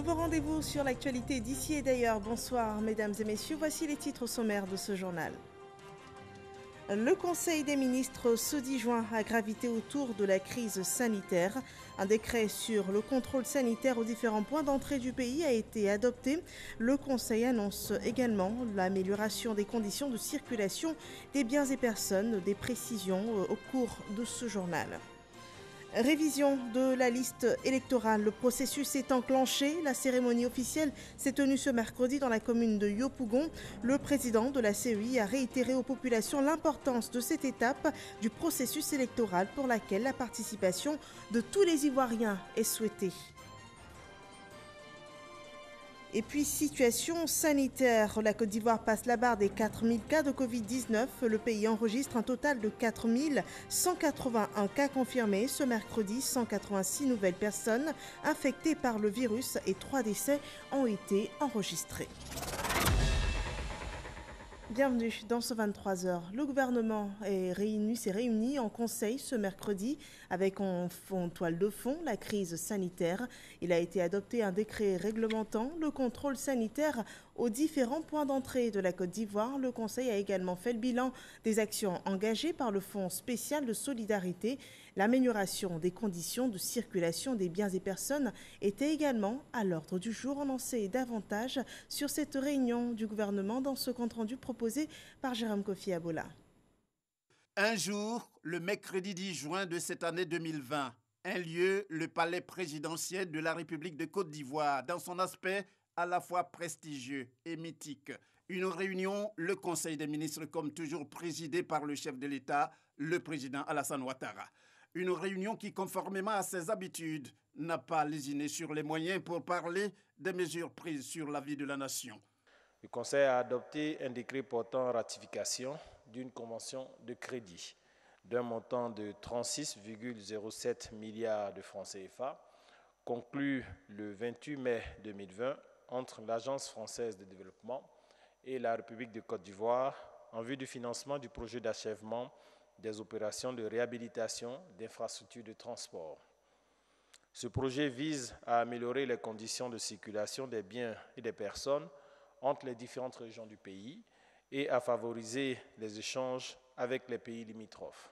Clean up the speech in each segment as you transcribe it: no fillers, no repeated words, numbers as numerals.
Nouveau rendez-vous sur l'actualité d'ici et d'ailleurs. Bonsoir mesdames et messieurs, voici les titres sommaires de ce journal. Le Conseil des ministres ce 10 juin a gravité autour de la crise sanitaire. Un décret sur le contrôle sanitaire aux différents points d'entrée du pays a été adopté. Le Conseil annonce également l'amélioration des conditions de circulation des biens et personnes, des précisions au cours de ce journal. Révision de la liste électorale. Le processus est enclenché. La cérémonie officielle s'est tenue ce mercredi dans la commune de Yopougon. Le président de la CEI a réitéré aux populations l'importance de cette étape du processus électoral pour laquelle la participation de tous les Ivoiriens est souhaitée. Et puis, situation sanitaire. La Côte d'Ivoire passe la barre des 4000 cas de Covid-19. Le pays enregistre un total de 4181 cas confirmés. Ce mercredi, 186 nouvelles personnes infectées par le virus et 3 décès ont été enregistrés. Bienvenue dans ce 23h. Le gouvernement s'est réuni en conseil ce mercredi avec en toile de fond la crise sanitaire. Il a été adopté un décret réglementant le contrôle sanitaire aux différents points d'entrée de la Côte d'Ivoire. Le Conseil a également fait le bilan des actions engagées par le Fonds spécial de solidarité. L'amélioration des conditions de circulation des biens et personnes était également à l'ordre du jour. On en sait davantage sur cette réunion du gouvernement dans ce compte-rendu proposé par Jérôme Kofi Abola. Un jour, le mercredi 10 juin de cette année 2020, un lieu, le palais présidentiel de la République de Côte d'Ivoire, dans son aspect à la fois prestigieux et mythique. Une réunion, le Conseil des ministres, comme toujours présidé par le chef de l'État, le président Alassane Ouattara. Une réunion qui, conformément à ses habitudes, n'a pas lésiné sur les moyens pour parler des mesures prises sur la vie de la nation. Le Conseil a adopté un décret portant ratification d'une convention de crédit d'un montant de 36,07 milliards de francs CFA, conclu le 28 mai 2020 entre l'Agence française de développement et la République de Côte d'Ivoire en vue du financement du projet d'achèvement des opérations de réhabilitation d'infrastructures de transport. Ce projet vise à améliorer les conditions de circulation des biens et des personnes entre les différentes régions du pays et à favoriser les échanges avec les pays limitrophes.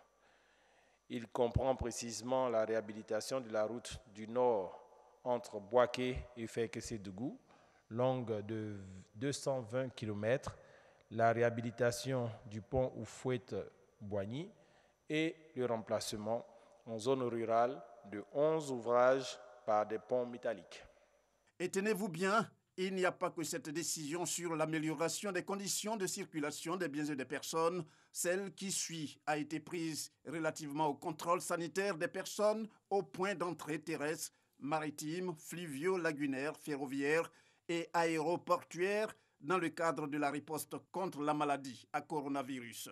Il comprend précisément la réhabilitation de la route du Nord entre Bouaké et Fekese-Dougou, longue de 220 km, la réhabilitation du pont Oufouette-Boigny et le remplacement en zone rurale de 11 ouvrages par des ponts métalliques. Et tenez-vous bien, il n'y a pas que cette décision sur l'amélioration des conditions de circulation des biens et des personnes. Celle qui suit a été prise relativement au contrôle sanitaire des personnes aux points d'entrée terrestres, maritimes, fluviaux, lagunaires, ferroviaires et aéroportuaires dans le cadre de la riposte contre la maladie à coronavirus.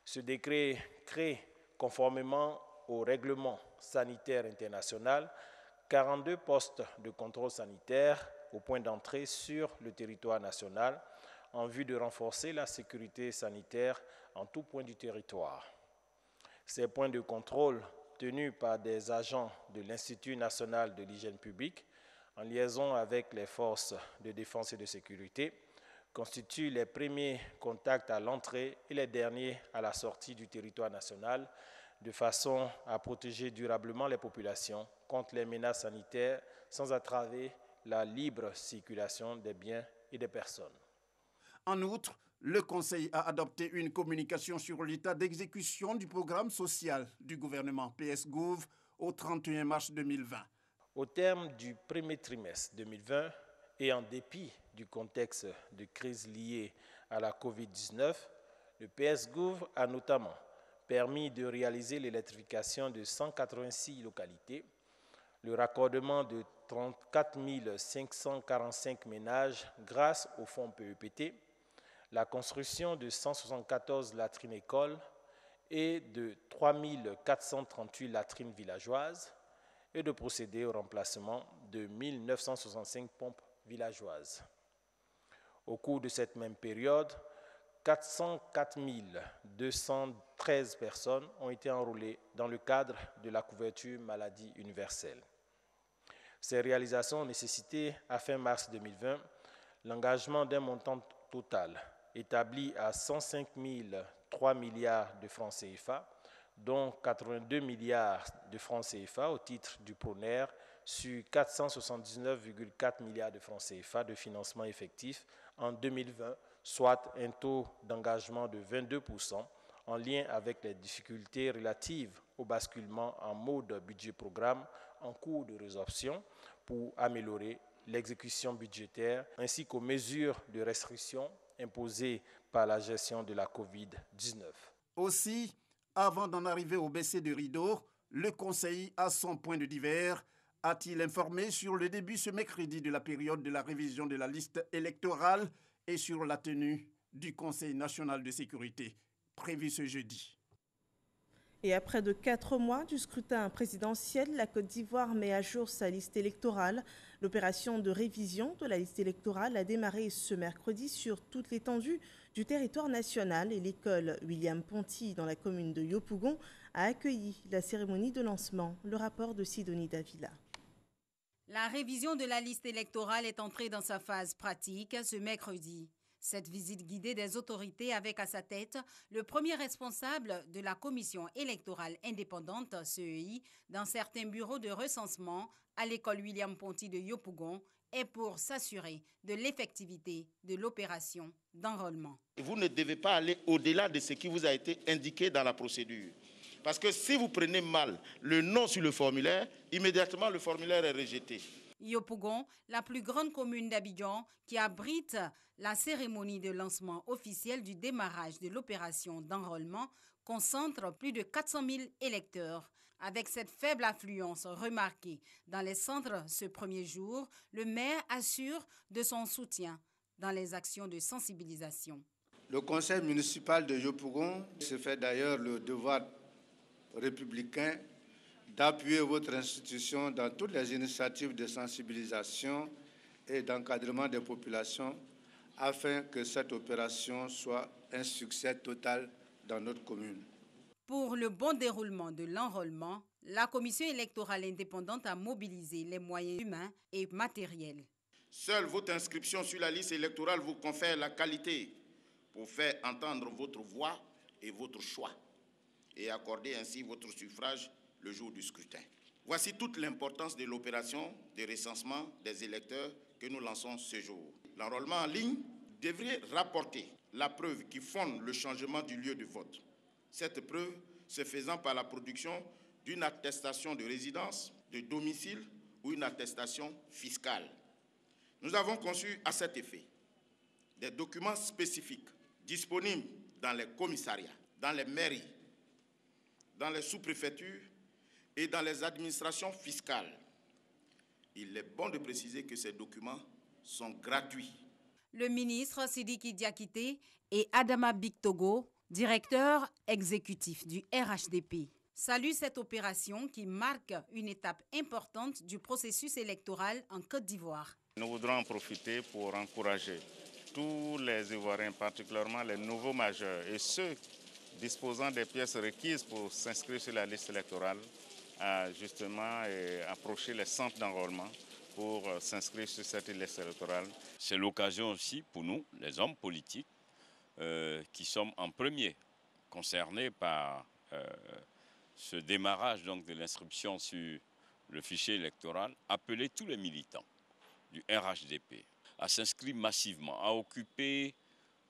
Ce décret crée, conformément au règlement sanitaire international, 42 postes de contrôle sanitaire au point d'entrée sur le territoire national en vue de renforcer la sécurité sanitaire en tout point du territoire. Ces points de contrôle, tenus par des agents de l'Institut national de l'hygiène publique, en liaison avec les forces de défense et de sécurité, constituent les premiers contacts à l'entrée et les derniers à la sortie du territoire national, de façon à protéger durablement les populations contre les menaces sanitaires sans entraver la libre circulation des biens et des personnes. En outre, le Conseil a adopté une communication sur l'état d'exécution du programme social du gouvernement PS-Gouv au 31 mars 2020. Au terme du premier trimestre 2020 et en dépit du contexte de crise liée à la COVID-19, le PS-Gouv a notamment permis de réaliser l'électrification de 186 localités, le raccordement de 34 545 ménages grâce au fonds PEPT, la construction de 174 latrines écoles et de 3 438 latrines villageoises et de procéder au remplacement de 1 965 pompes villageoises. Au cours de cette même période, 404 213 personnes ont été enrôlées dans le cadre de la couverture maladie universelle. Ces réalisations ont nécessité, à fin mars 2020, l'engagement d'un montant total établi à 105,3 milliards de francs CFA, dont 82 milliards de francs CFA au titre du PRONER sur 479,4 milliards de francs CFA de financement effectif en 2020, soit un taux d'engagement de 22%, en lien avec les difficultés relatives au basculement en mode budget-programme en cours de résorption pour améliorer l'exécution budgétaire ainsi qu'aux mesures de restriction imposées par la gestion de la COVID-19. Aussi, avant d'en arriver au baisser de rideau, le Conseil, à son point de divers, a-t-il informé sur le début ce mercredi de la période de la révision de la liste électorale et sur la tenue du Conseil national de sécurité, prévu ce jeudi. Et à près de 4 mois du scrutin présidentiel, la Côte d'Ivoire met à jour sa liste électorale. L'opération de révision de la liste électorale a démarré ce mercredi sur toute l'étendue du territoire national et l'école William Ponty dans la commune de Yopougon a accueilli la cérémonie de lancement. Le rapport de Sidonie Davila. La révision de la liste électorale est entrée dans sa phase pratique ce mercredi. Cette visite guidée des autorités avec à sa tête le premier responsable de la commission électorale indépendante, CEI, dans certains bureaux de recensement à l'école William Ponty de Yopougon est pour s'assurer de l'effectivité de l'opération d'enrôlement. Vous ne devez pas aller au-delà de ce qui vous a été indiqué dans la procédure. Parce que si vous prenez mal le nom sur le formulaire, immédiatement le formulaire est rejeté. Yopougon, la plus grande commune d'Abidjan, qui abrite la cérémonie de lancement officiel du démarrage de l'opération d'enrôlement, concentre plus de 400 000 électeurs. Avec cette faible affluence remarquée dans les centres ce premier jour, le maire assure de son soutien dans les actions de sensibilisation. Le conseil municipal de Yopougon se fait d'ailleurs le devoir républicain d'appuyer votre institution dans toutes les initiatives de sensibilisation et d'encadrement des populations afin que cette opération soit un succès total dans notre commune. Pour le bon déroulement de l'enrôlement, la commission électorale indépendante a mobilisé les moyens humains et matériels. Seule votre inscription sur la liste électorale vous confère la qualité pour faire entendre votre voix et votre choix et accorder ainsi votre suffrage le jour du scrutin. Voici toute l'importance de l'opération de recensement des électeurs que nous lançons ce jour. L'enrôlement en ligne devrait rapporter la preuve qui fonde le changement du lieu de vote. Cette preuve se faisant par la production d'une attestation de résidence, de domicile ou une attestation fiscale. Nous avons conçu à cet effet des documents spécifiques disponibles dans les commissariats, dans les mairies, dans les sous-préfectures et dans les administrations fiscales. Il est bon de préciser que ces documents sont gratuits. Le ministre Sidiki Diakité et Adama Bictogo, directeur exécutif du RHDP, saluent cette opération qui marque une étape importante du processus électoral en Côte d'Ivoire. Nous voudrons en profiter pour encourager tous les Ivoiriens, particulièrement les nouveaux majeurs et ceux disposant des pièces requises pour s'inscrire sur la liste électorale, à justement approcher les centres d'enrôlement pour s'inscrire sur cette liste électorale. C'est l'occasion aussi pour nous, les hommes politiques, qui sommes en premier concernés par ce démarrage donc, de l'inscription sur le fichier électoral, appeler tous les militants du RHDP à s'inscrire massivement, à occuper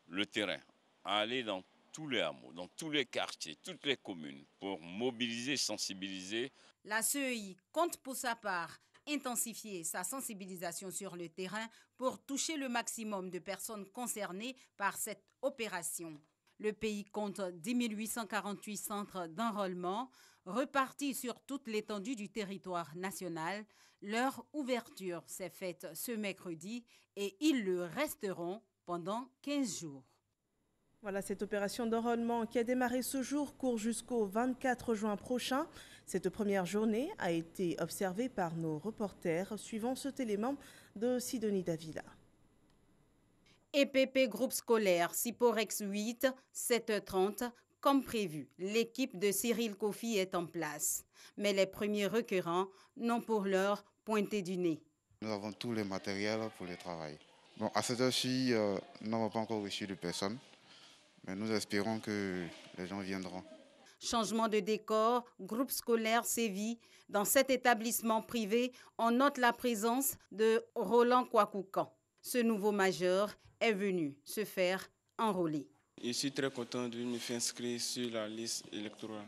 le terrain, à aller dans tous les hameaux, dans tous les quartiers, toutes les communes, pour mobiliser, sensibiliser. La CEI compte pour sa part intensifier sa sensibilisation sur le terrain pour toucher le maximum de personnes concernées par cette opération. Le pays compte 10 848 centres d'enrôlement repartis sur toute l'étendue du territoire national. Leur ouverture s'est faite ce mercredi et ils le resteront pendant 15 jours. Voilà, cette opération d'enrôlement qui a démarré ce jour court jusqu'au 24 juin prochain. Cette première journée a été observée par nos reporters suivant cet élément de Sidonie Davila. EPP groupe scolaire Siporex 8, 7h30, comme prévu. L'équipe de Cyril Kofi est en place. Mais les premiers requérants n'ont pour l'heure pointés du nez. Nous avons tous les matériels pour le travail. Bon, à cette heure-ci, nous n'avons pas encore reçu de personne, mais nous espérons que les gens viendront. Changement de décor, groupe scolaire sévit. Dans cet établissement privé, on note la présence de Roland Kwakoukan. Ce nouveau majeur est venu se faire enrôler. Je suis très content de me faire inscrire sur la liste électorale.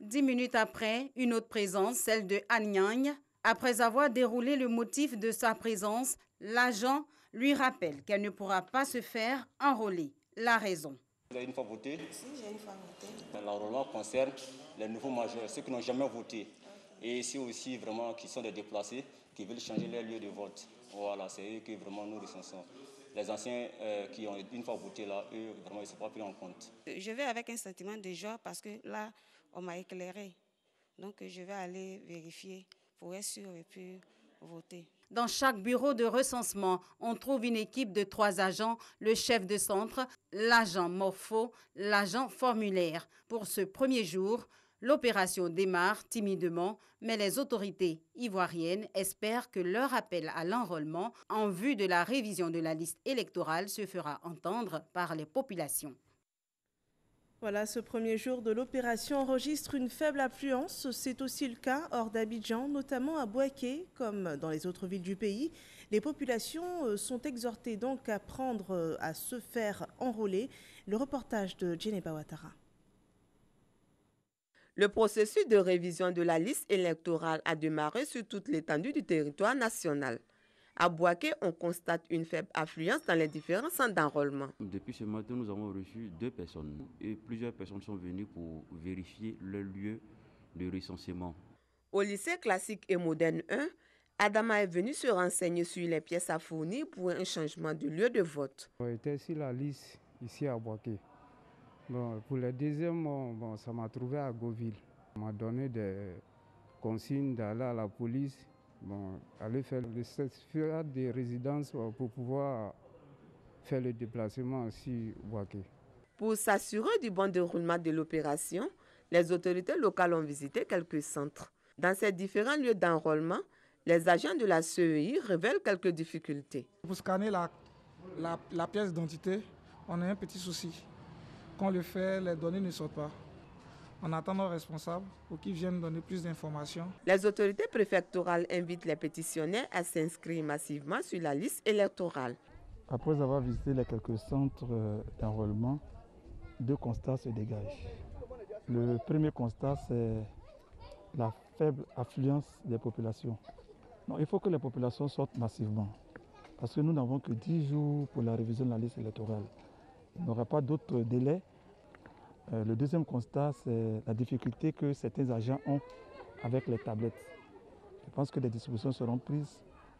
10 minutes après, une autre présence, celle de Agnagne. Après avoir déroulé le motif de sa présence, l'agent lui rappelle qu'elle ne pourra pas se faire enrôler. La raison. Vous avez une fois voté? Si, j'ai une fois voté. L'enrôlement concerne les nouveaux majeurs, ceux qui n'ont jamais voté. Et ceux aussi vraiment qui sont des déplacés, qui veulent changer leur lieu de vote. Voilà, c'est eux que vraiment nous recensons. Les anciens qui ont une fois voté là, eux, vraiment, ils ne sont pas pris en compte. Je vais avec un sentiment de joie parce que là, on m'a éclairé. Donc, je vais aller vérifier pour être sûr et puis voter. Dans chaque bureau de recensement, on trouve une équipe de 3 agents, le chef de centre, l'agent morpho, l'agent formulaire. Pour ce premier jour, l'opération démarre timidement, mais les autorités ivoiriennes espèrent que leur appel à l'enrôlement en vue de la révision de la liste électorale se fera entendre par les populations. Voilà, ce premier jour de l'opération enregistre une faible affluence. C'est aussi le cas hors d'Abidjan, notamment à Bouaké, comme dans les autres villes du pays. Les populations sont exhortées donc à à se faire enrôler. Le reportage de Djeneba Ouattara. Le processus de révision de la liste électorale a démarré sur toute l'étendue du territoire national. À Bouaké, on constate une faible affluence dans les différents centres d'enrôlement. Depuis ce matin, nous avons reçu 2 personnes et plusieurs personnes sont venues pour vérifier le lieu de recensement. Au lycée classique et moderne 1, Adama est venu se renseigner sur les pièces à fournir pour un changement de lieu de vote. J'étais sur la liste ici à Bouaké. Bon, pour le deuxième, ça m'a trouvé à Goville. On m'a donné des consignes d'aller à la police. Aller faire le certificat de résidence pour pouvoir faire le déplacement sur Bouaké. Pour s'assurer du bon déroulement de l'opération, les autorités locales ont visité quelques centres. Dans ces différents lieux d'enrôlement, les agents de la CEI révèlent quelques difficultés. Pour scanner la pièce d'identité, on a un petit souci. Quand on le fait, les données ne sortent pas. On attend nos responsables pour qu'ils viennent donner plus d'informations. Les autorités préfectorales invitent les pétitionnaires à s'inscrire massivement sur la liste électorale. Après avoir visité les quelques centres d'enrôlement, 2 constats se dégagent. Le premier constat, c'est la faible affluence des populations. Non, il faut que les populations sortent massivement, parce que nous n'avons que 10 jours pour la révision de la liste électorale. Il n'y aura pas d'autres délais. Le deuxième constat, c'est la difficulté que certains agents ont avec les tablettes. Je pense que des dispositions seront prises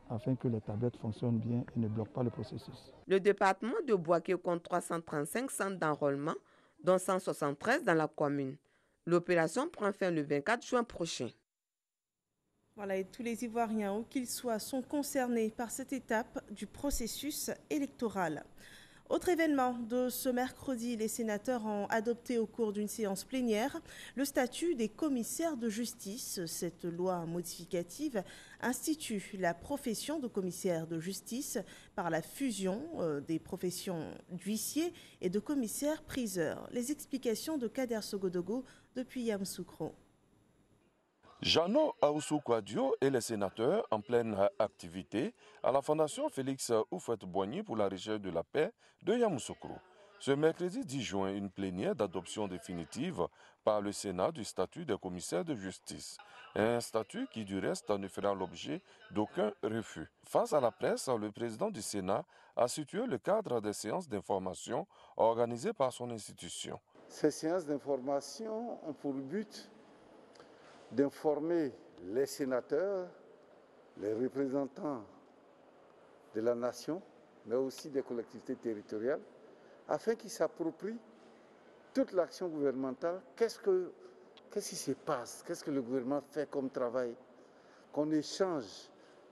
afin que les tablettes fonctionnent bien et ne bloquent pas le processus. Le département de Bouaké compte 335 centres d'enrôlement, dont 173 dans la commune. L'opération prend fin le 24 juin prochain. Voilà, et tous les Ivoiriens, où qu'ils soient, sont concernés par cette étape du processus électoral. Autre événement de ce mercredi, les sénateurs ont adopté au cours d'une séance plénière le statut des commissaires de justice. Cette loi modificative institue la profession de commissaire de justice par la fusion des professions d'huissier et de commissaire-priseur. Les explications de Kader Sogodogo depuis Yamoussoukro. Jeannot Aoussou-Kouadio et les sénateurs en pleine activité à la Fondation Félix Houphouët-Boigny pour la recherche de la paix de Yamoussoukro. Ce mercredi 10 juin, une plénière d'adoption définitive par le Sénat du statut des commissaires de justice. Un statut qui du reste ne fera l'objet d'aucun refus. Face à la presse, le président du Sénat a situé le cadre des séances d'information organisées par son institution. Ces séances d'information ont pour but d'informer les sénateurs, les représentants de la nation, mais aussi des collectivités territoriales, afin qu'ils s'approprient toute l'action gouvernementale. Qu'est-ce qui se passe? Qu'est-ce que le gouvernement fait comme travail? Qu'on échange,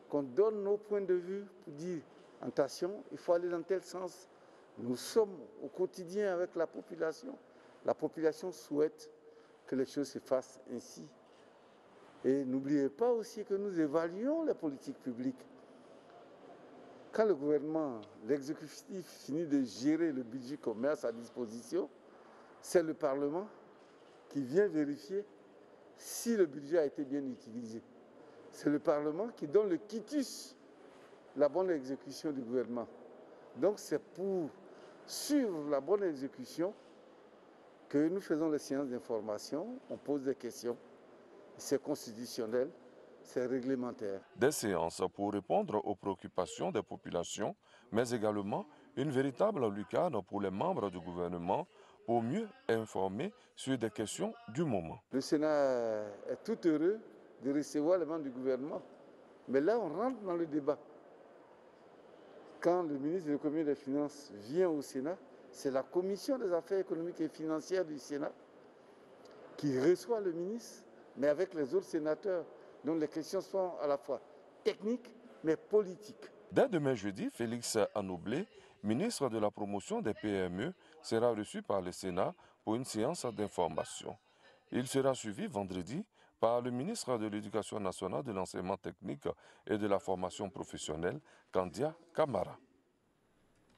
qu'on donne nos points de vue pour dire, attention, il faut aller dans tel sens. Nous sommes au quotidien avec la population. La population souhaite que les choses se fassent ainsi. Et n'oubliez pas aussi que nous évaluons les politiques publiques. Quand le gouvernement, l'exécutif finit de gérer le budget qu'on met à sa disposition, c'est le Parlement qui vient vérifier si le budget a été bien utilisé. C'est le Parlement qui donne le quitus, la bonne exécution du gouvernement. Donc c'est pour suivre la bonne exécution que nous faisons les séances d'information, on pose des questions. C'est constitutionnel, c'est réglementaire. Des séances pour répondre aux préoccupations des populations, mais également une véritable lucarne pour les membres du gouvernement pour mieux informer sur des questions du moment. Le Sénat est tout heureux de recevoir les membres du gouvernement. Mais là, on rentre dans le débat. Quand le ministre de l'Économie et des Finances vient au Sénat, c'est la Commission des affaires économiques et financières du Sénat qui reçoit le ministre, mais avec les autres sénateurs. Donc les questions sont à la fois techniques, mais politiques. Dès demain jeudi, Félix Anoublé, ministre de la promotion des PME, sera reçu par le Sénat pour une séance d'information. Il sera suivi vendredi par le ministre de l'Éducation nationale, de l'enseignement technique et de la formation professionnelle, Kandia Kamara.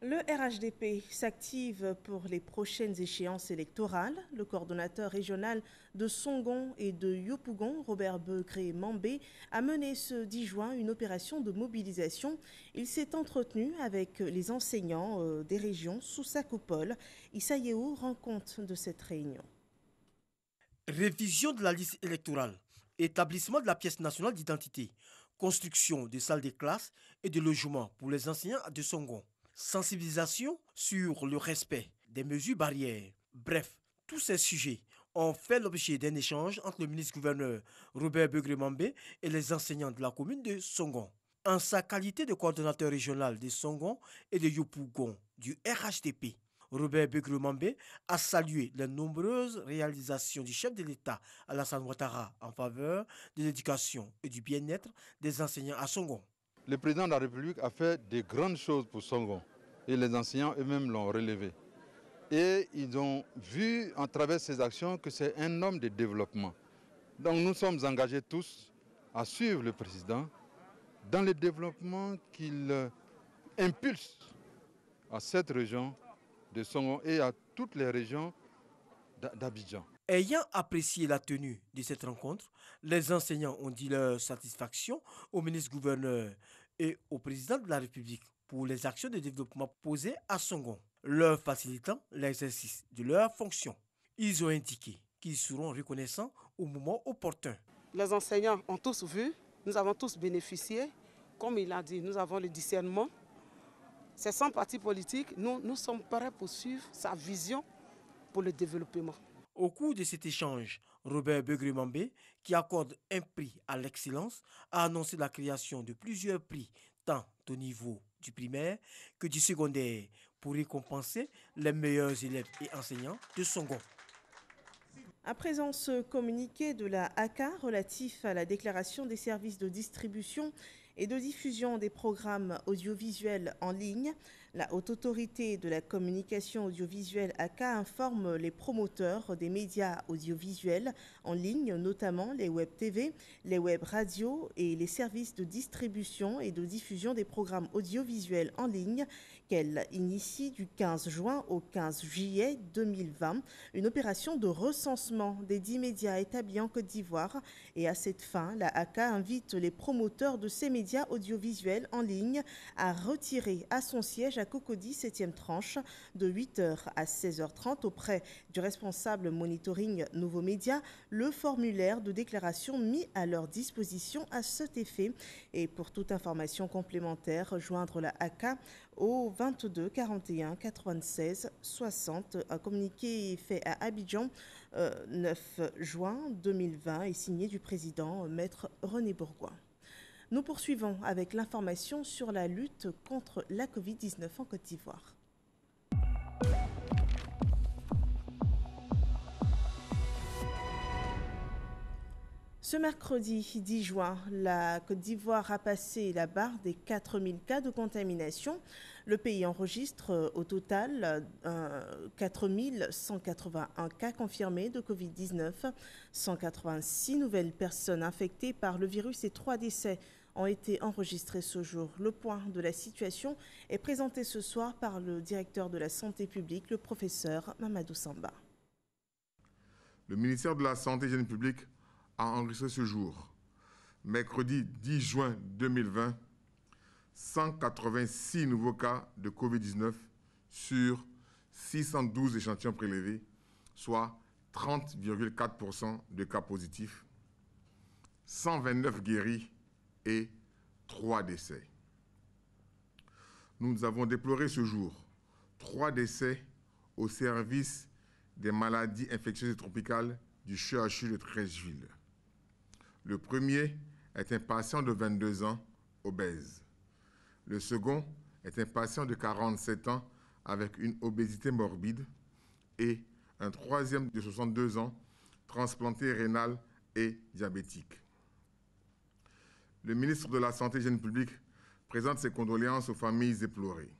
Le RHDP s'active pour les prochaines échéances électorales. Le coordonnateur régional de Songon et de Yopougon, Robert Begré-Mambé, a mené ce 10 juin une opération de mobilisation. Il s'est entretenu avec les enseignants des régions sous sa coupole. Issa Yeo rend compte de cette réunion. Révision de la liste électorale, établissement de la pièce nationale d'identité, construction des salles de classe et de logements pour les enseignants de Songon. Sensibilisation sur le respect des mesures barrières. Bref, tous ces sujets ont fait l'objet d'un échange entre le ministre-gouverneur Robert Begré-Mambé et les enseignants de la commune de Songon. En sa qualité de coordonnateur régional de Songon et de Yopougon du RHDP, Robert Begré-Mambé a salué les nombreuses réalisations du chef de l'État Alassane Ouattara en faveur de l'éducation et du bien-être des enseignants à Songon. Le président de la République a fait de grandes choses pour Songon et les enseignants eux-mêmes l'ont relevé. Et ils ont vu à travers ses actions que c'est un homme de développement. Donc nous sommes engagés tous à suivre le président dans le développement qu'il impulse à cette région de Songon et à toutes les régions d'Abidjan. Ayant apprécié la tenue de cette rencontre, les enseignants ont dit leur satisfaction au ministre-gouverneur et au président de la République pour les actions de développement posées à Songon, leur facilitant l'exercice de leurs fonctions. Ils ont indiqué qu'ils seront reconnaissants au moment opportun. Les enseignants ont tous vu, nous avons tous bénéficié. Comme il a dit, nous avons le discernement. C'est sans parti politique, nous sommes prêts pour suivre sa vision pour le développement. Au cours de cet échange, Robert Begré-Mambé, qui accorde un prix à l'excellence, a annoncé la création de plusieurs prix, tant au niveau du primaire que du secondaire, pour récompenser les meilleurs élèves et enseignants de Songon. À présent, ce communiqué de la ACA relatif à la déclaration des services de distribution et de diffusion des programmes audiovisuels en ligne, la Haute Autorité de la Communication Audiovisuelle ACA informe les promoteurs des médias audiovisuels en ligne, notamment les web TV, les web radios et les services de distribution et de diffusion des programmes audiovisuels en ligne, qu'elle initie du 15 juin au 15 juillet 2020 une opération de recensement des 10 médias établis en Côte d'Ivoire. Et à cette fin, la ACA invite les promoteurs de ces médias audiovisuels en ligne à retirer à son siège à Cocody 7e tranche de 8h à 16h30 auprès du responsable monitoring Nouveaux Médias le formulaire de déclaration mis à leur disposition à cet effet. Et pour toute information complémentaire, rejoindre la ACA au 22 41 96 60. Un communiqué fait à Abidjan 9 juin 2020 et signé du président Maître René Bourgoin. Nous poursuivons avec l'information sur la lutte contre la Covid-19 en Côte d'Ivoire. Ce mercredi 10 juin, la Côte d'Ivoire a passé la barre des 4000 cas de contamination. Le pays enregistre au total 4181 cas confirmés de Covid-19, 186 nouvelles personnes infectées par le virus et 3 décès ont été enregistrés ce jour. Le point de la situation est présenté ce soir par le directeur de la santé publique, le professeur Mamadou Samba. Le ministère de la Santé et de l'Hygiène publique a enregistré ce jour, mercredi 10 juin 2020, 186 nouveaux cas de Covid-19 sur 612 échantillons prélevés, soit 30,4% de cas positifs, 129 guéris et 3 décès. Nous avons déploré ce jour 3 décès au service des maladies infectieuses et tropicales du CHU de Treichville. Le premier est un patient de 22 ans, obèse. Le second est un patient de 47 ans avec une obésité morbide et un troisième de 62 ans, transplanté rénal et diabétique. Le ministre de la Santé et de l'Hygiène publique présente ses condoléances aux familles éplorées.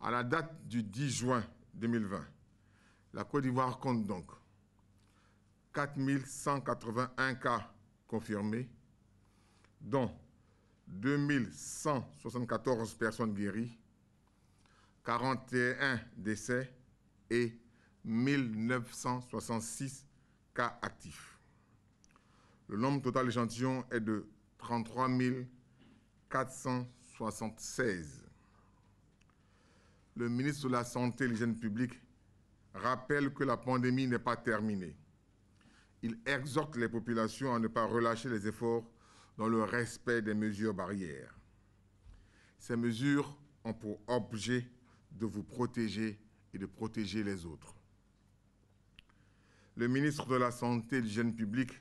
À la date du 10 juin 2020, la Côte d'Ivoire compte donc 4181 cas confirmés, dont 2174 personnes guéries, 41 décès et 1966 cas actifs. Le nombre total d'échantillons est de 33 476. Le ministre de la Santé et de l'Hygiène publique rappelle que la pandémie n'est pas terminée. Il exhorte les populations à ne pas relâcher les efforts dans le respect des mesures barrières. Ces mesures ont pour objet de vous protéger et de protéger les autres. Le ministre de la Santé et de l'Hygiène publique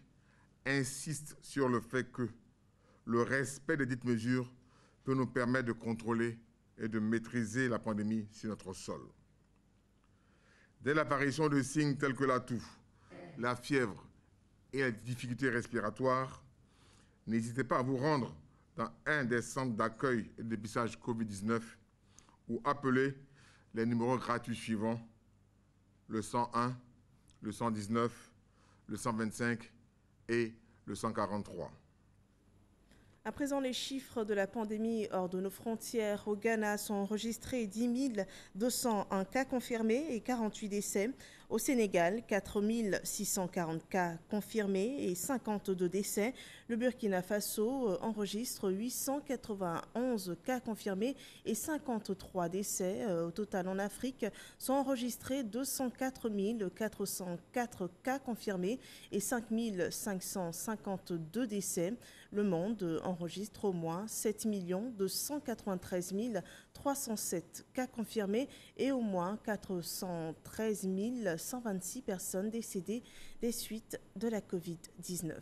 insiste sur le fait que le respect des dites mesures peut nous permettre de contrôler et de maîtriser la pandémie sur notre sol. Dès l'apparition de signes tels que la toux, la fièvre et les difficultés respiratoires, n'hésitez pas à vous rendre dans un des centres d'accueil et de dépistage Covid-19 ou appeler les numéros gratuits suivants, le 101, le 119, le 125 et le 143. À présent, les chiffres de la pandémie hors de nos frontières au Ghana sont enregistrés 10 201 cas confirmés et 48 décès. Au Sénégal, 4 640 cas confirmés et 52 décès. Le Burkina Faso enregistre 891 cas confirmés et 53 décès. Au total, en Afrique, sont enregistrés 204 404 cas confirmés et 5 552 décès. Le monde enregistre au moins 7 293 307 cas confirmés et au moins 413 126 personnes décédées des suites de la Covid-19.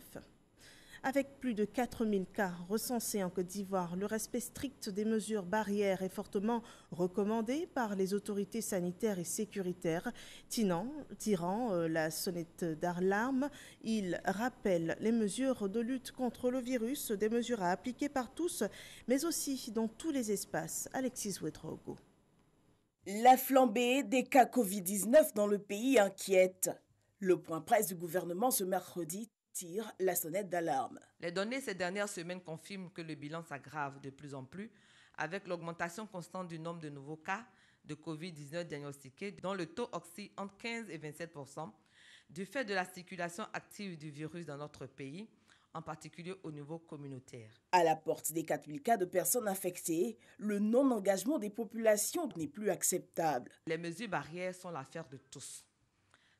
Avec plus de 4000 cas recensés en Côte d'Ivoire, le respect strict des mesures barrières est fortement recommandé par les autorités sanitaires et sécuritaires. Tirant la sonnette d'alarme, il rappelle les mesures de lutte contre le virus, des mesures à appliquer par tous, mais aussi dans tous les espaces. Alexis Ouedraogo. La flambée des cas Covid-19 dans le pays inquiète. Le point presse du gouvernement ce mercredi tire la sonnette d'alarme. Les données ces dernières semaines confirment que le bilan s'aggrave de plus en plus avec l'augmentation constante du nombre de nouveaux cas de Covid-19 diagnostiqués dont le taux oscille entre 15 et 27% du fait de la circulation active du virus dans notre pays, en particulier au niveau communautaire. À la porte des 4000 cas de personnes infectées, le non-engagement des populations n'est plus acceptable. Les mesures barrières sont l'affaire de tous.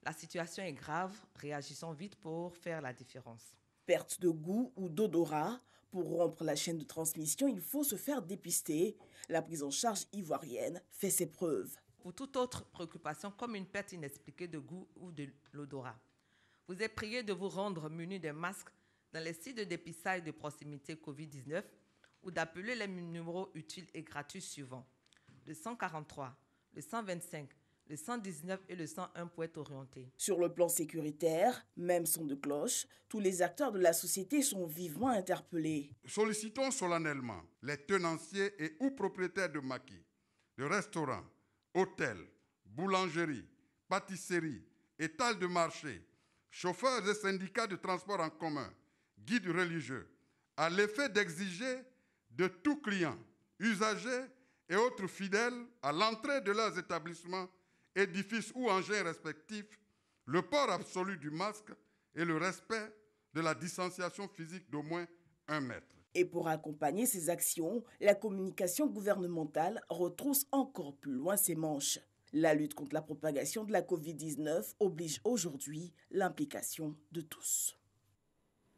La situation est grave, réagissons vite pour faire la différence. Perte de goût ou d'odorat. Pour rompre la chaîne de transmission, il faut se faire dépister. La prise en charge ivoirienne fait ses preuves. Pour toute autre préoccupation, comme une perte inexpliquée de goût ou de l'odorat, vous êtes prié de vous rendre muni des masques dans les sites de dépistage de proximité Covid-19 ou d'appeler les numéros utiles et gratuits suivants. Le 143, le 125, le 119 et le 101 pour être orientés. Sur le plan sécuritaire, même son de cloche, tous les acteurs de la société sont vivement interpellés. Sollicitons solennellement les tenanciers et ou propriétaires de maquis, de restaurants, hôtels, boulangeries, pâtisseries, étals de marché, chauffeurs et syndicats de transport en commun, guides religieux, à l'effet d'exiger de tout client, usagers et autres fidèles à l'entrée de leurs établissements, édifices ou engins respectifs, le port absolu du masque et le respect de la distanciation physique d'au moins 1 mètre. Et pour accompagner ces actions, la communication gouvernementale retrousse encore plus loin ses manches. La lutte contre la propagation de la Covid-19 oblige aujourd'hui l'implication de tous.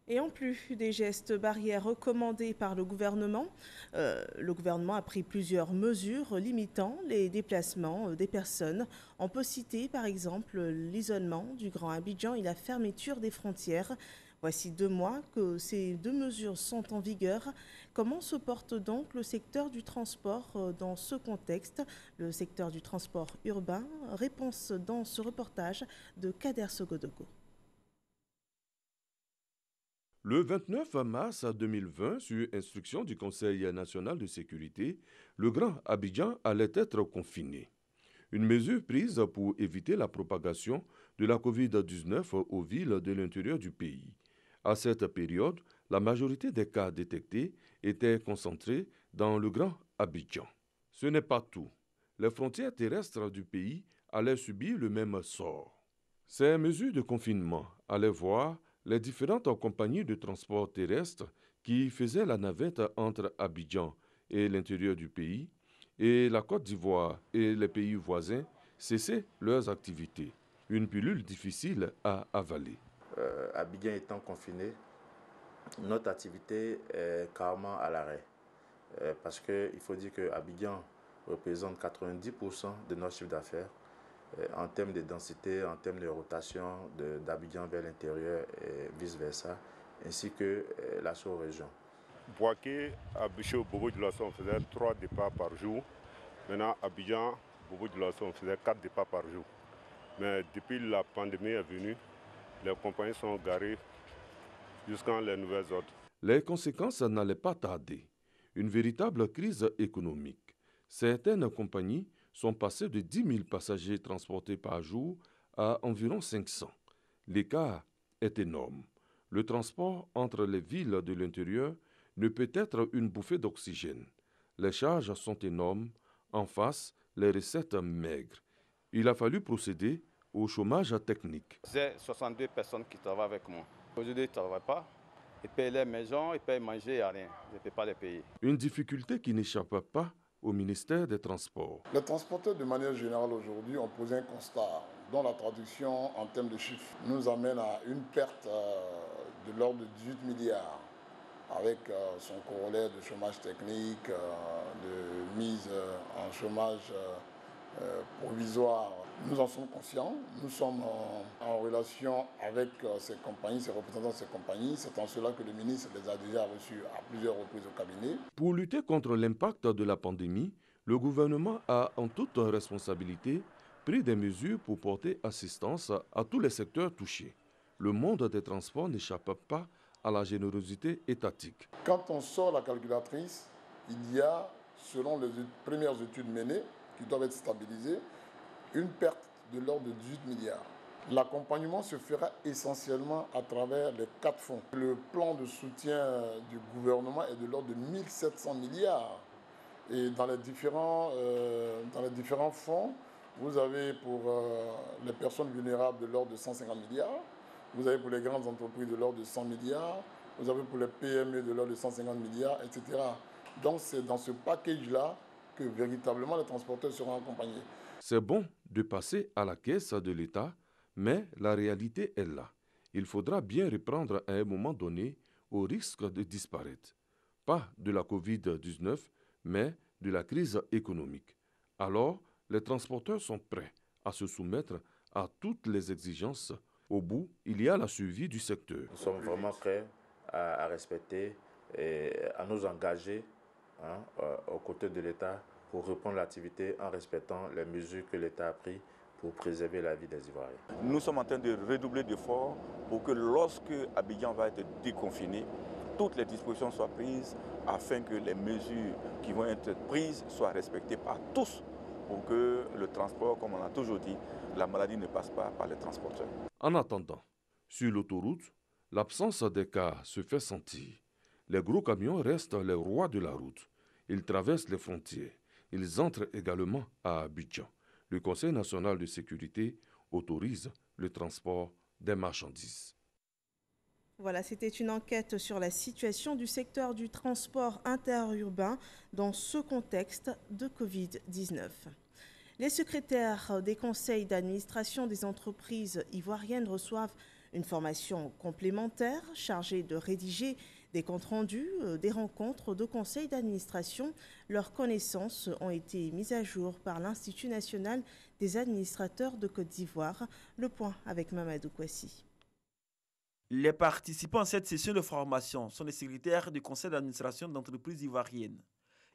Et en plus des gestes barrières recommandés par le gouvernement a pris plusieurs mesures limitant les déplacements des personnes. On peut citer par exemple l'isolement du Grand Abidjan et la fermeture des frontières. Voici 2 mois que ces 2 mesures sont en vigueur. Comment se porte donc le secteur du transport dans ce contexte? Le secteur du transport urbain, réponse dans ce reportage de Kader Sogodogo. Le 29 mars 2020, sur instruction du Conseil national de sécurité, le Grand Abidjan allait être confiné. Une mesure prise pour éviter la propagation de la Covid-19 aux villes de l'intérieur du pays. À cette période, la majorité des cas détectés étaient concentrés dans le Grand Abidjan. Ce n'est pas tout. Les frontières terrestres du pays allaient subir le même sort. Ces mesures de confinement allaient voir les différentes compagnies de transport terrestre qui faisaient la navette entre Abidjan et l'intérieur du pays et la Côte d'Ivoire et les pays voisins cesser leurs activités. Une pilule difficile à avaler. Abidjan étant confiné, notre activité est carrément à l'arrêt. Parce qu'il faut dire que Abidjan représente 90% de notre chiffre d'affaires. En termes de densité, en termes de rotation d'Abidjan vers l'intérieur et vice-versa, ainsi que la sous-région. Boaké, Abidjan, Bobo-Dioulasso, on faisait 3 départs par jour. Maintenant, Abidjan, Bobo-Dioulasso, on faisait 4 départs par jour. Mais depuis la pandémie est venue, les compagnies sont garées jusqu'à les nouvelles ordres. Les conséquences n'allaient pas tarder. Une véritable crise économique. Certaines compagnies sont passées de 10 000 passagers transportés par jour à environ 500. L'écart est énorme. Le transport entre les villes de l'intérieur ne peut être une bouffée d'oxygène. Les charges sont énormes. En face, les recettes maigres. Il a fallu procéder au chômage technique. J'ai 62 personnes qui travaillent avec moi. Aujourd'hui, ils ne travaillent pas. Ils payent les maisons, ils payent manger, il n'y a rien. Je ne peux pas les payer. Une difficulté qui n'échappe pas au ministère des Transports. Les transporteurs, de manière générale, aujourd'hui, ont posé un constat dont la traduction en termes de chiffres nous amène à une perte de l'ordre de 18 milliards, avec son corollaire de chômage technique, de mise en chômage provisoire. Nous en sommes conscients, nous sommes en relation avec ces compagnies, ces représentants de ces compagnies. C'est en cela que le ministre les a déjà reçus à plusieurs reprises au cabinet. Pour lutter contre l'impact de la pandémie, le gouvernement a en toute responsabilité pris des mesures pour porter assistance à tous les secteurs touchés. Le monde des transports n'échappe pas à la générosité étatique. Quand on sort la calculatrice, il y a, selon les premières études menées, qui doivent être stabilisées, une perte de l'ordre de 18 milliards. L'accompagnement se fera essentiellement à travers les 4 fonds. Le plan de soutien du gouvernement est de l'ordre de 1700 milliards. Et dans les différents fonds, vous avez pour les personnes vulnérables de l'ordre de 150 milliards, vous avez pour les grandes entreprises de l'ordre de 100 milliards, vous avez pour les PME de l'ordre de 150 milliards, etc. Donc c'est dans ce package-là que véritablement les transporteurs seront accompagnés. C'est bon de passer à la caisse de l'État, mais la réalité est là. Il faudra bien reprendre à un moment donné au risque de disparaître. Pas de la Covid-19, mais de la crise économique. Alors, les transporteurs sont prêts à se soumettre à toutes les exigences. Au bout, il y a la survie du secteur. Nous sommes vraiment prêts à respecter et à nous engager aux côtés de l'État pour reprendre l'activité en respectant les mesures que l'État a prises pour préserver la vie des Ivoiriens. Nous sommes en train de redoubler d'efforts pour que lorsque Abidjan va être déconfiné, toutes les dispositions soient prises afin que les mesures qui vont être prises soient respectées par tous pour que le transport, comme on a toujours dit, la maladie ne passe pas par les transporteurs. En attendant, sur l'autoroute, l'absence des cas se fait sentir. Les gros camions restent les rois de la route. Ils traversent les frontières. Ils entrent également à Abidjan. Le Conseil national de sécurité autorise le transport des marchandises. Voilà, c'était une enquête sur la situation du secteur du transport interurbain dans ce contexte de Covid-19. Les secrétaires des conseils d'administration des entreprises ivoiriennes reçoivent une formation complémentaire chargée de rédiger des comptes rendus des rencontres de conseils d'administration. Leurs connaissances ont été mises à jour par l'Institut national des administrateurs de Côte d'Ivoire. Le point avec Mamadou Kouassi. Les participants à cette session de formation sont les secrétaires du conseil d'administration d'entreprises ivoiriennes.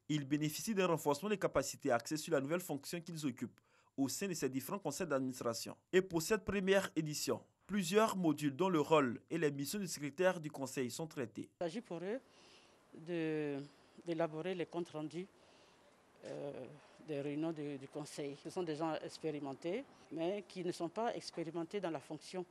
Ils bénéficient d'un renforcement des capacités axées sur la nouvelle fonction qu'ils occupent au sein de ces différents conseils d'administration. Et pour cette première édition, plusieurs modules dont le rôle et les missions du secrétaire du conseil sont traités. Il s'agit pour eux d'élaborer les comptes rendus des réunions du conseil. Ce sont des gens expérimentés, mais qui ne sont pas expérimentés dans la fonction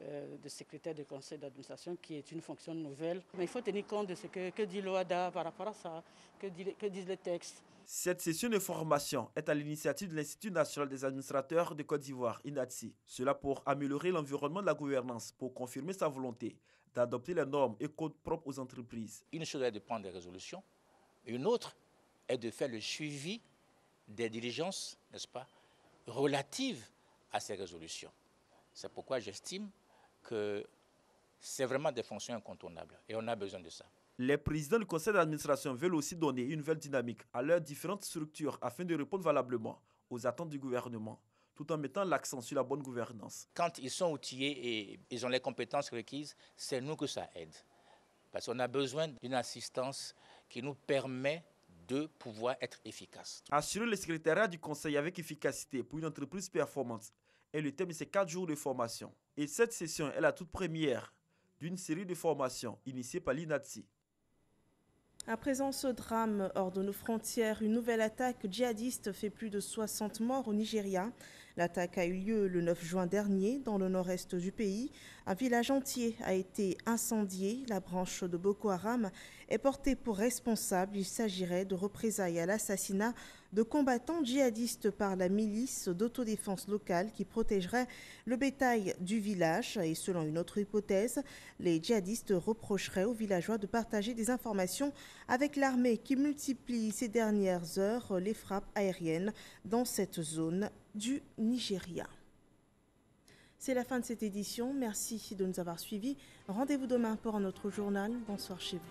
de secrétaire du conseil d'administration, qui est une fonction nouvelle. Mais il faut tenir compte de ce que dit l'OADA par rapport à ça, que disent les textes. Cette session de formation est à l'initiative de l'Institut national des administrateurs de Côte d'Ivoire, INADSI. Cela pour améliorer l'environnement de la gouvernance, pour confirmer sa volonté d'adopter les normes et codes propres aux entreprises. Une chose est de prendre des résolutions, une autre est de faire le suivi des diligences, n'est-ce pas, relatives à ces résolutions. C'est pourquoi j'estime que c'est vraiment des fonctions incontournables et on a besoin de ça. Les présidents du conseil d'administration veulent aussi donner une nouvelle dynamique à leurs différentes structures afin de répondre valablement aux attentes du gouvernement, tout en mettant l'accent sur la bonne gouvernance. Quand ils sont outillés et ils ont les compétences requises, c'est nous que ça aide. Parce qu'on a besoin d'une assistance qui nous permet de pouvoir être efficaces. Assurer le secrétariat du conseil avec efficacité pour une entreprise performante est le thème de ces 4 jours de formation. Et cette session est la toute première d'une série de formations initiées par l'INADSI. À présent, ce drame hors de nos frontières, une nouvelle attaque djihadiste fait plus de 60 morts au Nigeria. L'attaque a eu lieu le 9 juin dernier dans le nord-est du pays. Un village entier a été incendié. La branche de Boko Haram est portée pour responsable. Il s'agirait de représailles à l'assassinat de combattants djihadistes par la milice d'autodéfense locale qui protégerait le bétail du village. Et selon une autre hypothèse, les djihadistes reprocheraient aux villageois de partager des informations avec l'armée qui multiplie ces dernières heures les frappes aériennes dans cette zone du Nigeria. C'est la fin de cette édition. Merci de nous avoir suivis. Rendez-vous demain pour un autre journal. Bonsoir chez vous.